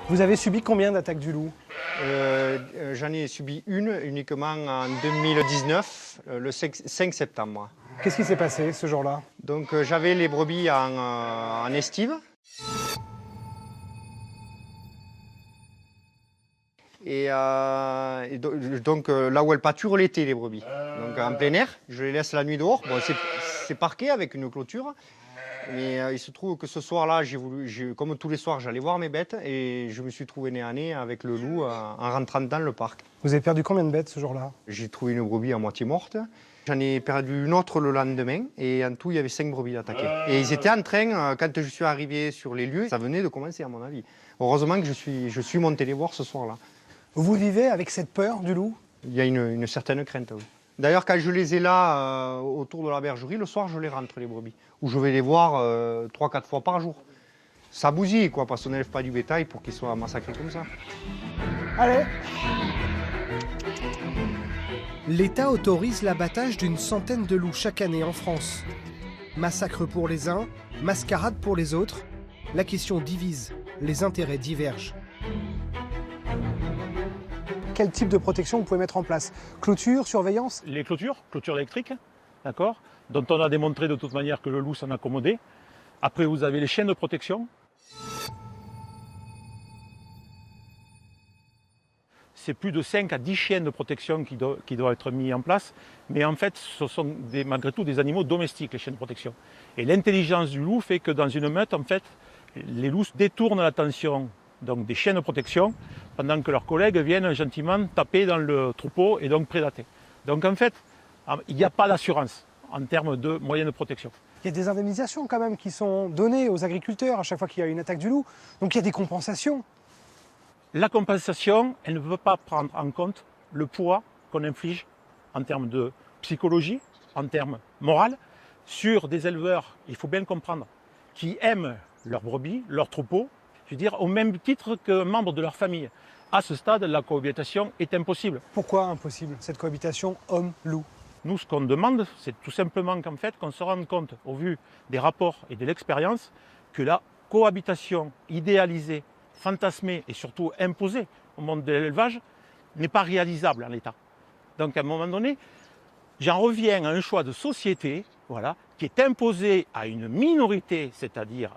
Vous avez subi combien d'attaques du loup? J'en ai subi une uniquement en 2019, le 5 septembre. Qu'est-ce qui s'est passé ce jour-là? Donc j'avais les brebis en estive. Donc là où elles pâturent l'été, les brebis. Donc en plein air, je les laisse la nuit dehors. Bon, c'est parqué avec une clôture. Mais il se trouve que ce soir-là, comme tous les soirs, j'allais voir mes bêtes et je me suis trouvé nez à nez avec le loup en rentrant dans le parc. Vous avez perdu combien de bêtes ce jour-là? J'ai trouvé une brebis à moitié morte. J'en ai perdu une autre le lendemain et en tout, il y avait 5 brebis d'attaquer. Et ils étaient en train, quand je suis arrivé sur les lieux, ça venait de commencer à mon avis. Heureusement que je suis monté les voir ce soir-là. Vous vivez avec cette peur du loup? Il y a une certaine crainte, oui. D'ailleurs, quand je les ai là, autour de la bergerie, le soir, je les rentre, les brebis. Où je vais les voir 3-4 fois par jour. Ça bousille, quoi, parce qu'on n'élève pas du bétail pour qu'ils soient massacrés comme ça. Allez! L'État autorise l'abattage d'une centaine de loups chaque année en France. Massacre pour les uns, mascarade pour les autres. La question divise, les intérêts divergent. Quel type de protection vous pouvez mettre en place? Clôture, surveillance? Les clôtures électriques, d'accord, dont on a démontré de toute manière que le loup s'en accommodait. Après, vous avez les chaînes de protection. C'est plus de 5 à 10 chaînes de protection qui doivent être mises en place. Mais en fait, ce sont malgré tout des animaux domestiques, les chaînes de protection. Et l'intelligence du loup fait que dans une meute, en fait, les loups détournent l'attention donc des chaînes de protection, pendant que leurs collègues viennent gentiment taper dans le troupeau et donc prédater. Donc en fait, il n'y a pas d'assurance en termes de moyens de protection. Il y a des indemnisations quand même qui sont données aux agriculteurs à chaque fois qu'il y a une attaque du loup. Donc il y a des compensations. La compensation, elle ne peut pas prendre en compte le poids qu'on inflige en termes de psychologie, en termes moral, sur des éleveurs, il faut bien le comprendre, qui aiment leurs brebis, leurs troupeaux, je veux dire, au même titre que membres de leur famille. À ce stade, la cohabitation est impossible. Pourquoi impossible, cette cohabitation homme-loup? Nous, ce qu'on demande, c'est tout simplement qu'en fait, qu'on se rende compte, au vu des rapports et de l'expérience, que la cohabitation idéalisée, fantasmée et surtout imposée au monde de l'élevage n'est pas réalisable en l'état. Donc à un moment donné, j'en reviens à un choix de société, voilà, qui est imposé à une minorité, c'est-à-dire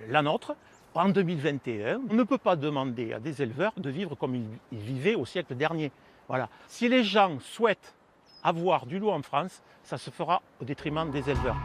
la nôtre. En 2021, on ne peut pas demander à des éleveurs de vivre comme ils vivaient au siècle dernier. Voilà. Si les gens souhaitent avoir du loup en France, ça se fera au détriment des éleveurs.